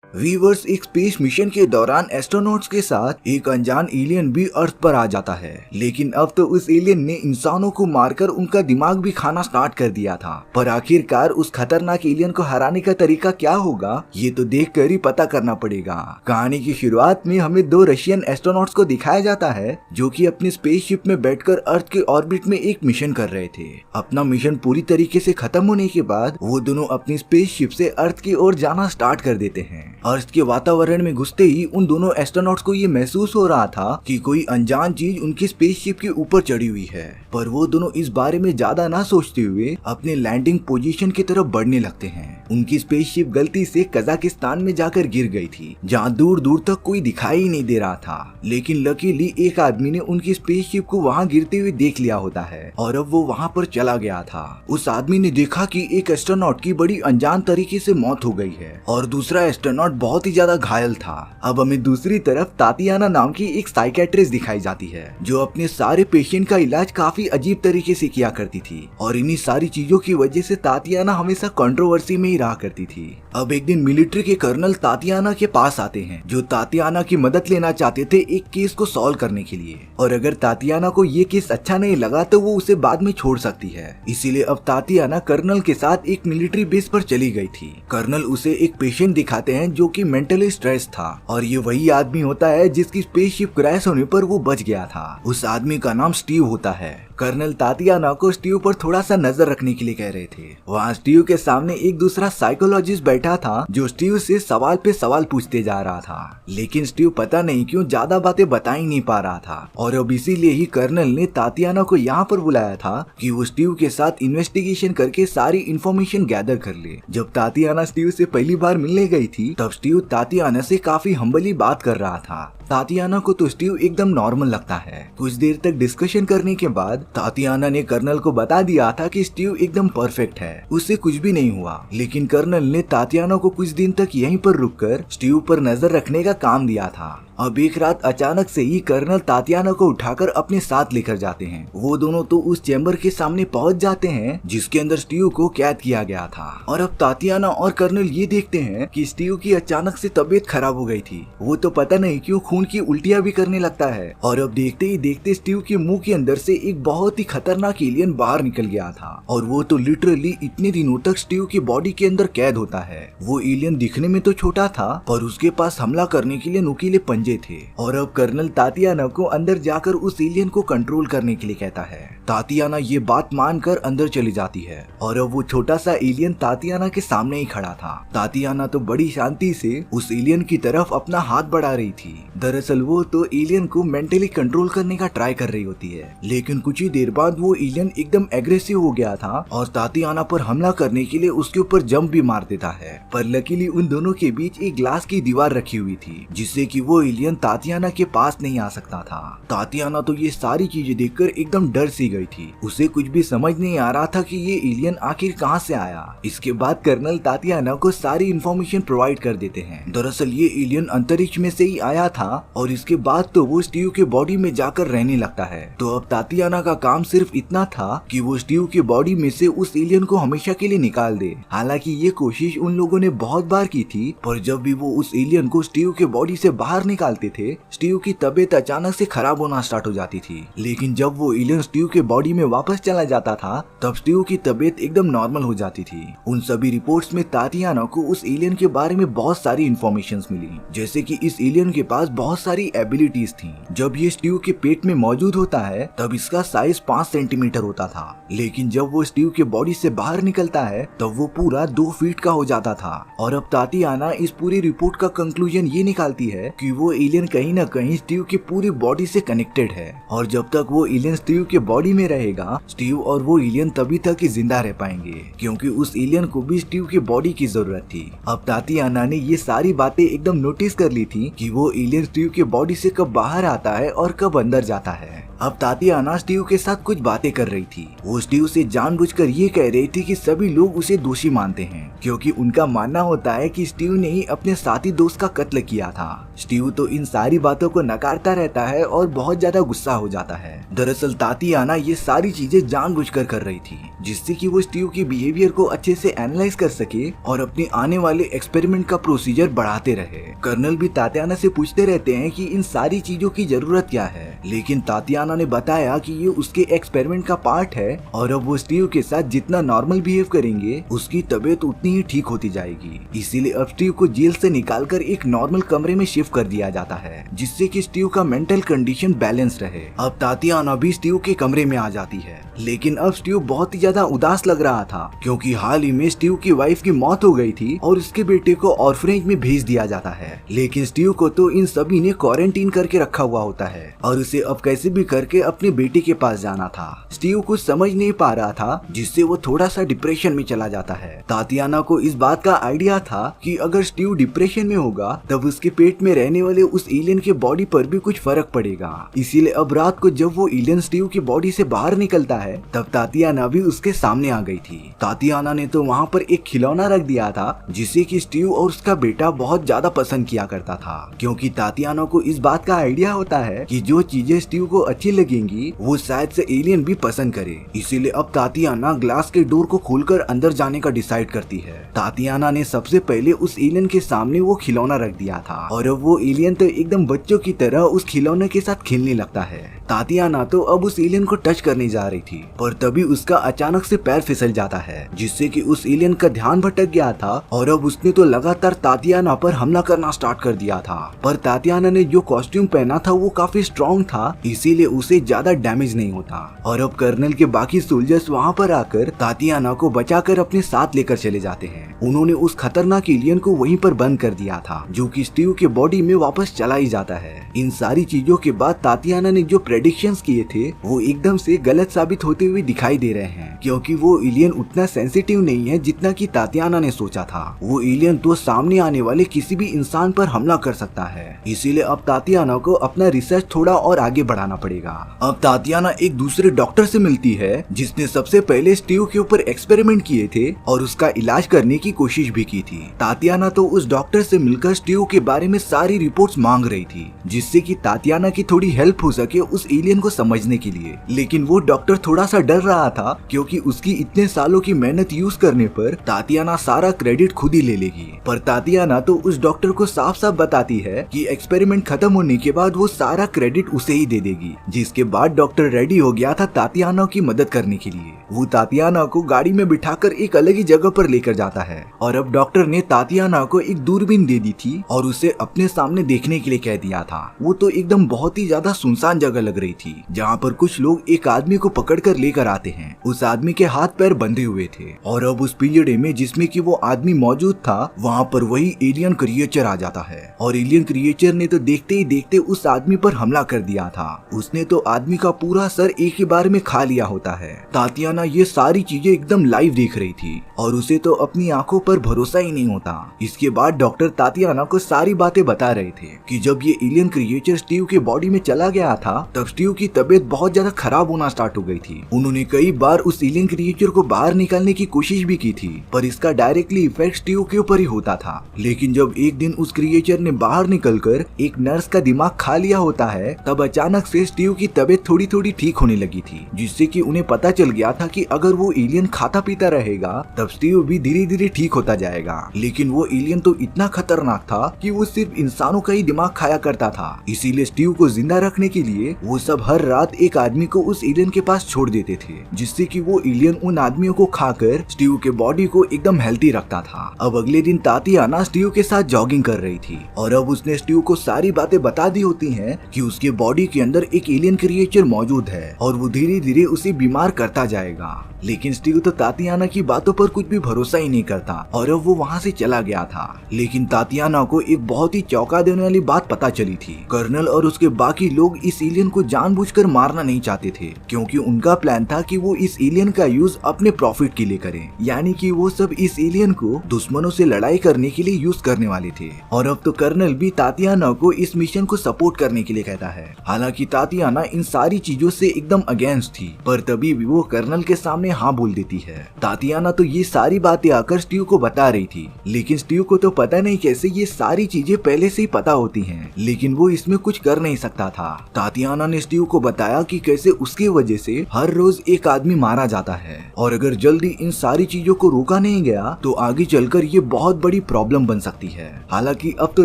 Viewers, एक space mission के दौरान एस्ट्रोनॉट्स के साथ एक अनजान एलियन भी अर्थ पर आ जाता है, लेकिन अब तो उस एलियन ने इंसानों को मारकर उनका दिमाग भी खाना स्टार्ट कर दिया था। पर आखिरकार उस खतरनाक एलियन को हराने का तरीका क्या होगा, ये तो देखकर ही पता करना पड़ेगा। कहानी की शुरुआत में हमें दो रशियन एस्ट्रोनॉट्स को दिखाया जाता है जो कि अपनी स्पेसशिप में बैठकर अर्थ के ऑर्बिट में एक मिशन कर रहे थे। अपना मिशन पूरी तरीके से खत्म होने के बाद वो दोनों अपनी स्पेसशिप से अर्थ की ओर जाना स्टार्ट कर देते हैं। अर्थ के वातावरण में घुसते ही उन दोनों एस्ट्रोनॉट्स को ये महसूस हो रहा था कि कोई अनजान चीज उनकी स्पेसशिप के ऊपर चढ़ी हुई है, पर वो दोनों इस बारे में ज्यादा ना सोचते हुए अपने लैंडिंग पोजीशन की तरफ बढ़ने लगते हैं। उनकी स्पेसशिप गलती से कजाकिस्तान में जाकर गिर गई थी, जहाँ दूर दूर तक कोई दिखाई ही नहीं दे रहा था। लेकिन लकीली एक आदमी ने उनकी स्पेसशिप को वहाँ गिरते हुए देख लिया होता है और अब वो वहाँ पर चला गया था। उस आदमी ने देखा कि एक एस्ट्रोनॉट की बड़ी अनजान तरीके से मौत हो गई है और दूसरा एस्ट्रोनॉट बहुत ही ज्यादा घायल था। अब हमें दूसरी तरफ तातियाना नाम की एक साइकेट्रिस्ट दिखाई जाती है जो अपने सारे पेशेंट का इलाज काफी अजीब तरीके से किया करती थी, और इन्हीं सारी चीजों की वजह से तातियाना हमेशा कंट्रोवर्सी में ही रहा करती थी। अब एक दिन मिलिट्री के कर्नल तातियाना के पास आते हैं जो तातियाना की मदद लेना चाहते थे एक केस को सॉल्व करने के लिए, और अगर तातियाना को ये केस अच्छा नहीं लगा तो वो उसे बाद में छोड़ सकती है। इसीलिए अब तातियाना कर्नल के साथ एक मिलिट्री बेस पर चली गई थी। कर्नल उसे एक पेशेंट दिखाते हैं जो कि मेंटली स्ट्रेस था, और ये वही आदमी होता है जिसकी स्पेसशिप क्रैश होने पर वो बच गया था। उस आदमी का नाम स्टीव होता है। कर्नल तातियाना को स्टीव पर थोड़ा सा नजर रखने के लिए कह रहे थे। वहाँ स्टीव के सामने एक दूसरा साइकोलॉजिस्ट बैठा था जो स्टीव से सवाल पे सवाल पूछते जा रहा था, लेकिन स्टीव पता नहीं क्यों ज्यादा बातें बता ही नहीं पा रहा था। और अब इसीलिए ही कर्नल ने तातियाना को यहाँ पर बुलाया था कि वो स्टीव के साथ इन्वेस्टिगेशन करके सारी इन्फॉर्मेशन गैदर कर ले। जब तातियाना स्टीव से पहली बार मिलने गई थी तब स्टीव तातियाना से काफी हम्बली बात कर रहा था। तातियाना को तो स्टीव एकदम नॉर्मल लगता है। कुछ देर तक डिस्कशन करने के बाद तातियाना ने कर्नल को बता दिया था कि स्टीव एकदम परफेक्ट है, उससे कुछ भी नहीं हुआ। लेकिन कर्नल ने तातियाना को कुछ दिन तक यहीं पर रुककर स्टीव पर नजर रखने का काम दिया था। अब एक रात अचानक से ही कर्नल तातियाना को उठाकर अपने साथ लेकर जाते हैं। वो दोनों तो उस चैम्बर के सामने पहुंच जाते हैं जिसके अंदर स्टीव को कैद किया गया था। और अब तातियाना और कर्नल ये देखते हैं कि स्टीव की अचानक से तबीयत खराब हो गई थी। वो तो पता नहीं क्यों खून की उल्टियां भी करने लगता है, और अब देखते ही देखते स्टीव के मुंह के अंदर से एक बहुत ही खतरनाक एलियन बाहर निकल गया था, और वो तो लिटरली इतने दिनों तक स्टीव की बॉडी के अंदर कैद होता है। वो एलियन दिखने में तो छोटा था पर उसके पास हमला करने के लिए नुकीले पंजे थे। और अब कर्नल तातियाना को अंदर जाकर उस एलियन को कंट्रोल करने के लिए कहता है। तातियाना ये बात मानकर अंदर चली जाती है, और अब वो छोटा सा एलियन तातियाना के सामने ही खड़ा था। तातियाना तो बड़ी शांति से उस एलियन की तरफ अपना हाथ बढ़ा रही थी। दरअसल वो तो एलियन को मेंटली कंट्रोल करने का ट्राई कर रही होती है, लेकिन कुछ ही देर बाद वो एलियन एकदम एग्रेसिव हो गया था और तातियाना पर हमला करने के लिए उसके ऊपर जंप भी मार देता है। पर लकीली उन दोनों के बीच एक ग्लास की दीवार रखी हुई थी जिससे कि वो एलियन तातियाना के पास नहीं आ सकता था। तातियाना तो ये सारी चीजें देखकर एकदम डर सी गई थी। उसे कुछ भी समझ नहीं आ रहा था कि ये एलियन आखिर कहाँ से आया। इसके बाद कर्नल तातियाना को सारी इन्फॉर्मेशन प्रोवाइड कर देते हैं। दरअसल ये एलियन अंतरिक्ष में से ही आया था और इसके बाद तो वो स्टीव के बॉडी में जाकर रहने लगता है। तो अब तातियाना का काम सिर्फ इतना था कि वो स्टीव के बॉडी में से उस एलियन को हमेशा के लिए निकाल दे। हालांकि ये कोशिश उन लोगों ने बहुत बार की थी, पर जब भी वो उस एलियन को स्टीव के बॉडी से बाहर निकालते थे स्टीव की तबीयत अचानक से खराब होना स्टार्ट हो जाती थी। लेकिन जब वो एलियन स्टीव के बॉडी में वापस चला जाता था तब स्टीव की तबीयत एकदम नॉर्मल हो जाती थी। उन सभी रिपोर्ट्स में तातियाना को उस एलियन के बारे में बहुत सारी इन्फॉर्मेशन मिली, जैसे कि इस एलियन के पास बहुत सारी एबिलिटीज थी। जब ये स्टीव के पेट में मौजूद होता है तब इसका साइज 5 सेंटीमीटर होता था, लेकिन जब वो स्टीव के बॉडी से बाहर निकलता है तब वो पूरा 2 फीट का हो जाता था। और अब तातियाना इस पूरी रिपोर्ट का कंक्लूजन ये निकालती है कि वो एलियन कहीं न कहीं स्टीव की पूरी बॉडी से कनेक्टेड है, और जब तक वो एलियन स्टीव के बॉडी में रहेगा स्टीव और वो एलियन तभी तक ही जिंदा रह पाएंगे, क्योंकि उस एलियन को भी स्टीव की बॉडी की जरूरत थी। अब तातियाना ने ये सारी बातें एकदम नोटिस कर ली थी कि वो एलियन स्टीव के बॉडी से कब बाहर आता है और कब अंदर जाता है। अब तातियाना स्टीव के साथ कुछ बातें कर रही थी। वो स्टीव से जानबूझकर ये कह रही थी कि सभी लोग उसे दोषी मानते हैं, क्योंकि उनका मानना होता है कि स्टीव ने ही अपने साथी दोस्त का कत्ल किया था। स्टीव तो इन सारी बातों को नकारता रहता है और बहुत ज्यादा गुस्सा हो जाता है। दरअसल तातियाना ये सारी चीजें जानबूझकर कर रही थी। जिससे कि वो स्टीव के बिहेवियर को अच्छे से एनालाइज कर सके और अपने आने वाले एक्सपेरिमेंट का प्रोसीजर बढ़ाते रहे। कर्नल भी तातियाना से पूछते रहते हैं कि इन सारी चीजों की जरूरत क्या है, लेकिन तातियाना ने बताया कि ये उसके एक्सपेरिमेंट का पार्ट है और अब वो स्टीव के साथ जितना नॉर्मल बिहेव करेंगे उसकी तबीयत उतनी ही ठीक होती जाएगी। इसीलिए अब स्टीव को जेल से निकालकर एक नॉर्मल कमरे में शिफ्ट कर दिया जाता है, जिससे कि स्टीव का मेंटल कंडीशन बैलेंस रहे। अब तातियाना भी स्टीव के कमरे में आ जाती है, लेकिन अब स्टीव बहुत ही ज्यादा उदास लग रहा था क्योंकि हाल ही में स्टीव की वाइफ की मौत हो गई थी और उसके बेटे को ऑर्फनेज में भेज दिया जाता है। लेकिन स्टीव को तो इन सभी ने क्वारंटीन करके रखा हुआ होता है और उसे अब कैसे भी करके अपने बेटे के पास जाना था। स्टीव कुछ समझ नहीं पा रहा था, जिससे वो थोड़ा सा डिप्रेशन में चला जाता है। तातियाना को इस बात का आइडिया था कि अगर स्टीव डिप्रेशन में होगा तब उसके पेट में रहने वाले उस एलियन के बॉडी पर भी कुछ फर्क पड़ेगा। इसीलिए अब रात को जब वो एलियन स्टीव की बॉडी से बाहर निकलता है तब तातियाना भी उसके सामने आ गई थी। तातियाना ने तो वहाँ पर एक खिलौना रख दिया था जिसे कि स्टीव और उसका बेटा बहुत ज्यादा पसंद किया करता था, क्योंकि तातियाना को इस बात का आइडिया होता है कि जो चीजें स्टीव को अच्छी लगेंगी वो शायद से एलियन भी पसंद करे। इसीलिए अब तातियाना ग्लास के डोर को खोलकर अंदर जाने का डिसाइड करती है। तातियाना ने सबसे पहले उस एलियन के सामने वो खिलौना रख दिया था और अब वो एलियन तो एकदम बच्चों की तरह उस खिलौने के साथ खेलने लगता है। तातियाना तो अब उस एलियन को टच करने जा रही थी, पर तभी उसका अचानक से पैर फिसल जाता है, जिससे कि उस एलियन का ध्यान भटक गया था और अब उसने तो लगातार तातियाना पर हमला करना स्टार्ट कर दिया था। पर तातियाना ने जो कॉस्ट्यूम पहना था वो काफी स्ट्रॉन्ग था, इसीलिए उसे ज्यादा डैमेज नहीं होता। और अब कर्नल के बाकी सोल्जर्स वहाँ पर आकर तातियाना को बचाकर अपने साथ लेकर चले जाते हैं। उन्होंने उस खतरनाक एलियन को वहीं पर बंद कर दिया था, जो कि स्टीव के बॉडी में वापस चला ही जाता है। इन सारी चीजों के बाद तातियाना ने जो प्रेडिक्शंस किए थे वो एकदम से गलत साबित होते हुए दिखाई दे रहे हैं, क्योंकि वो एलियन उतना सेंसिटिव नहीं है जितना कि तातियाना ने सोचा था। वो एलियन तो सामने आने वाले किसी भी इंसान पर हमला कर सकता है। इसीलिए अब तातियाना को अपना रिसर्च थोड़ा और आगे बढ़ाना पड़ेगा। अब तातियाना एक दूसरे डॉक्टर से मिलती है जिसने सबसे पहले स्टीव के ऊपर एक्सपेरिमेंट किए थे और उसका इलाज करने की कोशिश भी की थी। तातियाना तो उस डॉक्टर से मिलकर स्टीव के बारे में सारी रिपोर्ट्स मांग रही थी, जिससे कि तातियाना की थोड़ी हेल्प हो सके उस एलियन को समझने के लिए। लेकिन वो डॉक्टर थोड़ा सा डर रहा था, क्योंकि उसकी इतने सालों की मेहनत यूज करने पर तातियाना सारा क्रेडिट खुद ही ले लेगी। पर तातियाना तो उस डॉक्टर को साफ साफ बताती है कि एक्सपेरिमेंट खत्म होने के बाद वो सारा क्रेडिट उसे ही दे देगी। जिसके बाद डॉक्टर रेडी हो गया था तातियाना की मदद करने के लिए। वो तातियाना को गाड़ी में बिठाकर एक अलग ही जगह पर लेकर जाता है और अब डॉक्टर ने तातियाना को एक दूरबीन दे दी थी और उसे अपने सामने देखने के लिए कह दिया था। वो तो एकदम बहुत ही ज्यादा सुनसान जगह लग रही थी, जहाँ पर कुछ लोग एक आदमी को पकड़कर लेकर आते हैं। उस आदमी के हाथ पैर बंधे हुए थे और अब उस पिंजड़े में जिसमें कि वो आदमी मौजूद था वहाँ पर वही एलियन क्रिएचर आ जाता है और एलियन क्रिएचर ने तो देखते ही देखते उस आदमी पर हमला कर दिया था। उसने तो आदमी का पूरा सर एक ही बार में खा लिया होता है। तातियाना ये सारी चीजें एकदम लाइव देख रही थी और उसे तो अपनी आंखों पर भरोसा ही नहीं होता। इसके बाद डॉक्टर तातियाना को सारी बातें बता रहे थे कि जब ये एलियन क्रिएचर स्टीव के बॉडी में चला गया था तब स्टीव की तबीयत बहुत ज्यादा खराब होना स्टार्ट हो गई थी। उन्होंने कई बार उस एलियन क्रिएचर को बाहर निकालने की कोशिश भी की थी, पर इसका डायरेक्टली इफेक्ट स्टीव के ऊपर ही होता था। लेकिन जब एक दिन उस क्रिएचर ने बाहर निकलकर एक नर्स का दिमाग खा लिया होता है तब अचानक से स्टीव की तबीयत थोड़ी थोड़ी ठीक होने लगी थी, जिससे कि उन्हें पता चल गया था कि अगर वो एलियन खाता पीता रहेगा तब स्टीव भी धीरे धीरे ठीक होता जाएगा। लेकिन वो एलियन तो इतना खतरनाक था कि वो सिर्फ इंसानों का ही दिमाग खाया करता था। इसीलिए स्टीव को जिंदा रखने के लिए वो सब हर रात एक आदमी को उस एलियन के पास छोड़ देते थे, जिससे कि वो एलियन उन आदमियों को खाकर स्टीव के बॉडी को एकदम हेल्थी रखता था। अब अगले दिन तातियाना स्टीव के साथ जॉगिंग कर रही थी और अब उसने स्टीव को सारी बातें बता दी होती हैं कि उसके बॉडी के अंदर एक एलियन क्रिएचर मौजूद है और वो धीरे धीरे उसे बीमार करता जाएगा। लेकिन स्टीव तो तातियाना की बातों पर कुछ भी भरोसा ही नहीं करता और अब वो वहाँ से चला गया था। लेकिन तातियाना को एक बहुत ही चौंका देने वाली बात पता चली थी। कर्नल और उसके बाकी लोग इस एलियन को जानबूझकर मारना नहीं चाहते थे, क्योंकि उनका प्लान था कि वो इस एलियन का यूज अपने प्रॉफिट के लिए करें, यानी कि वो सब इस एलियन को दुश्मनों से लड़ाई करने के लिए यूज करने वाले थे। और अब तो कर्नल भी तातियाना को इस मिशन को सपोर्ट करने के लिए कहता है। हालांकि तातियाना इन सारी चीजों से एकदम अगेंस्ट थी, पर तभी भी वो कर्नल के सामने हाँ बोल देती है। तातियाना तो ये सारी बातें आकर स्टीव को बता रही थी, लेकिन स्टीव को तो पता नहीं कैसे ये सारी चीजें पहले से ही पता होती हैं, लेकिन वो इसमें कुछ कर नहीं सकता था। तातियाना ने स्टीव को बताया कि कैसे उसकी वजह से हर रोज एक आदमी मारा जाता है और अगर जल्दी इन सारी चीजों को रोका नहीं गया तो आगे चलकर ये बहुत बड़ी प्रॉब्लम बन सकती है। हालांकि अब तो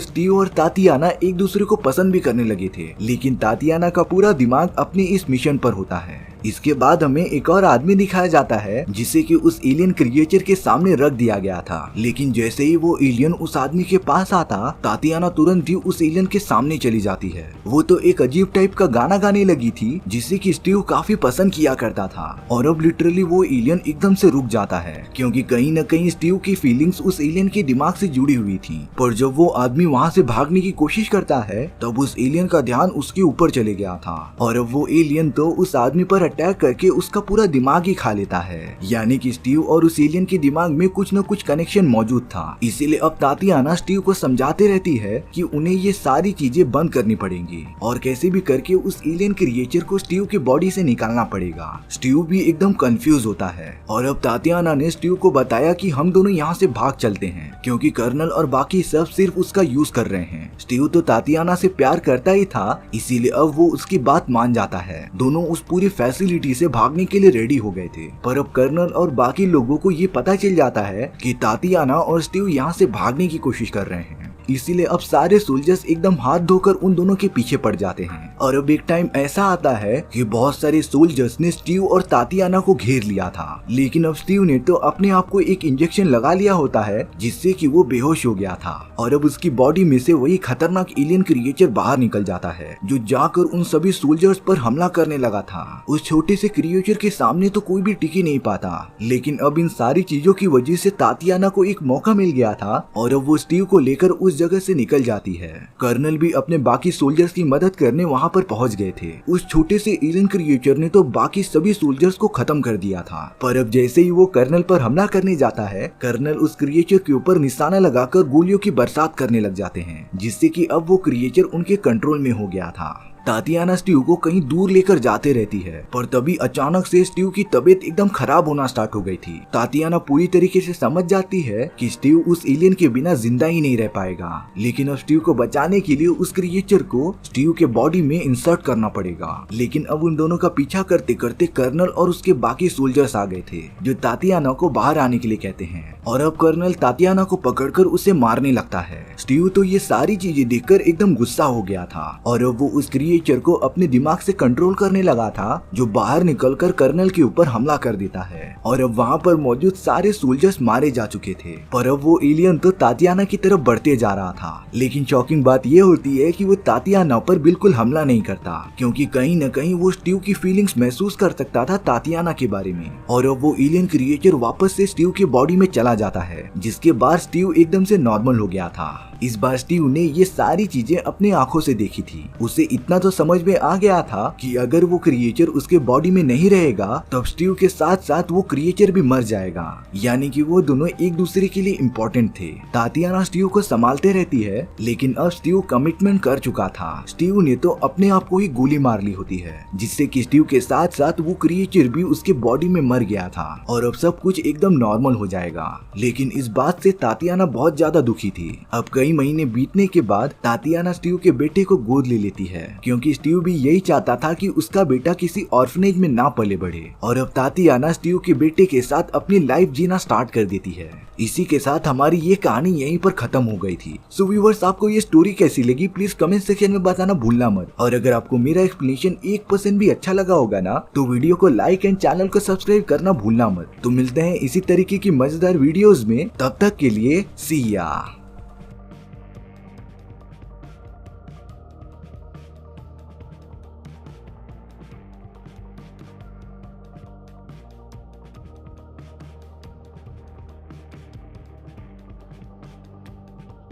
स्टीव और तातियाना एक दूसरे को पसंद भी करने लगे थे, लेकिन तातियाना का पूरा दिमाग अपनी इस मिशन पर होता है। इसके बाद हमें एक और आदमी दिखाया जाता है जिसे कि उस एलियन क्रिएचर के सामने रख दिया गया था, लेकिन जैसे ही वो एलियन उस आदमी के पास आता तातियाना तुरंत ही उस एलियन के सामने चली जाती है। वो तो एक अजीब टाइप का गाना गाने लगी थी जिसे कि स्टीव काफी पसंद किया करता था और अब लिटरली वो एलियन एकदम से रुक जाता है क्योंकि कहीं न कहीं स्टीव की फीलिंग्स उस एलियन के दिमाग से जुड़ी हुई थी। पर जब वो आदमी वहाँ से भागने की कोशिश करता है तब उस एलियन का ध्यान उसके ऊपर चले गया था और अब वो एलियन तो उस आदमी पर अटैक करके उसका पूरा दिमाग ही खा लेता है। यानी कि स्टीव और उस एलियन के दिमाग में कुछ न कुछ कनेक्शन मौजूद था। इसीलिए अब तातियाना स्टीव को समझाते रहती है कि उन्हें ये सारी चीजें बंद करनी पड़ेंगी और कैसे भी करके उस एलियन क्रिएचर को स्टीव की बॉडी से निकालना पड़ेगा। स्टीव भी एकदम कंफ्यूज होता है और अब तातियाना ने स्टीव को बताया कि हम दोनों यहाँ से भाग चलते हैं क्योंकि कर्नल और बाकी सब सिर्फ उसका यूज कर रहे हैं। स्टीव तो तातियाना से प्यार करता ही था, इसीलिए अब वो उसकी बात मान जाता है। दोनों उस पूरी फैसिलिटी से भागने के लिए रेडी हो गए थे, पर अब कर्नल और बाकी लोगों को ये पता चल जाता है कि तातियाना और स्टीव यहाँ से भागने की कोशिश कर रहे हैं। इसीलिए अब सारे सोल्जर्स एकदम हाथ धोकर उन दोनों के पीछे पड़ जाते हैं और अब एक टाइम ऐसा आता है कि बहुत सारे सोल्जर्स ने स्टीव और तातियाना को घेर लिया था, लेकिन अब स्टीव ने तो अपने आप को एक इंजेक्शन लगा लिया होता है जिससे कि वो बेहोश हो गया था और अब उसकी बॉडी में से वही खतरनाक एलियन क्रिएचर बाहर निकल जाता है जो जाकर उन सभी सोल्जर्स पर हमला करने लगा था। उस छोटे से क्रिएचर के सामने तो कोई भी टिक ही नहीं पाता, लेकिन अब इन सारी चीजों की वजह से तातियाना को एक मौका मिल गया था और अब वो स्टीव को लेकर उस जगह से निकल जाती है। कर्नल भी अपने बाकी सोल्जर्स की मदद करने वहाँ पर पहुँच गए थे। उस छोटे से एलियन क्रिएचर ने तो बाकी सभी सोल्जर्स को खत्म कर दिया था, पर अब जैसे ही वो कर्नल पर हमला करने जाता है कर्नल उस क्रिएचर के ऊपर निशाना लगाकर गोलियों की बरसात करने लग जाते हैं जिससे कि अब वो क्रिएचर उनके कंट्रोल में हो गया था। तातियाना स्टीव को कहीं दूर लेकर जाते रहती है, पर तभी अचानक से स्टीव की तबीयत एकदम खराब होना स्टार्ट हो गई थी। तातियाना पूरी तरीके से समझ जाती है कि स्टीव उस एलियन के बिना जिंदा ही नहीं रह पाएगा, लेकिन अब स्टीव को बचाने के लिए उस क्रिएचर को स्टीव के बॉडी में इंसर्ट करना पड़ेगा। लेकिन अब उन दोनों का पीछा करते करते कर्नल और उसके बाकी सोल्जर्स आ गए थे जो तातियाना को बाहर आने के लिए कहते हैं और अब कर्नल तातियाना को पकड़कर उसे मारने लगता है। स्टीव तो ये सारी चीजें देखकर एकदम गुस्सा हो गया था और अब वो उस क्रिएचर को अपने दिमाग से कंट्रोल करने लगा था जो बाहर निकलकर कर्नल के ऊपर हमला कर देता है और अब वहाँ पर मौजूद सारे सोल्जर्स मारे जा चुके थे। पर अब वो एलियन तो तातियाना की तरफ बढ़ते जा रहा था, लेकिन शॉकिंग बात ये होती है कि वो तातियाना पर बिल्कुल हमला नहीं करता क्योंकि कहीं न कहीं वो स्टीव की फीलिंग्स महसूस कर सकता था तातियाना के बारे में और अब वो एलियन क्रिएचर वापस से स्टीव की बॉडी में चला जाता है, जिसके बाद स्टीव एकदम से नॉर्मल हो गया था। इस बार स्टीव ने ये सारी चीजें अपने आंखों से देखी थी। उसे इतना तो समझ में आ गया था कि अगर वो क्रिएचर उसके बॉडी में नहीं रहेगा तब स्टीव के साथ साथ वो क्रिएचर भी मर जाएगा, यानी कि वो दोनों एक दूसरे के लिए इम्पोर्टेंट थे। तातियाना स्टीव को संभालते रहती है, लेकिन अब स्टीव कमिटमेंट कर चुका था। स्टीव ने तो अपने आप को ही गोली मार ली होती है, जिससे कि स्टीव के साथ साथ वो क्रिएचर भी उसके बॉडी में मर गया था और अब सब कुछ एकदम नॉर्मल हो जाएगा। लेकिन इस बात से तातियाना बहुत ज्यादा दुखी थी। अब कई महीने बीतने के बाद तातियाना स्टीव के बेटे को गोद ले लेती है क्योंकि स्टीव भी यही चाहता था कि उसका बेटा किसी ऑर्फनेज में ना पले बढ़े और अब तातियाना स्टीव के बेटे के साथ अपनी लाइफ जीना स्टार्ट कर देती है। इसी के साथ हमारी ये कहानी यहीं पर खत्म हो गई थी। सो व्यूअर्स, आपको ये स्टोरी कैसी लगी प्लीज कमेंट सेक्शन में बताना भूलना मत, और अगर आपको मेरा एक्सप्लेनेशन 1% भी अच्छा लगा होगा ना तो वीडियो को लाइक एंड चैनल को सब्सक्राइब करना भूलना मत। तो मिलते हैं इसी तरीके की मजेदार वीडियोस में, तब तक के लिए सी या।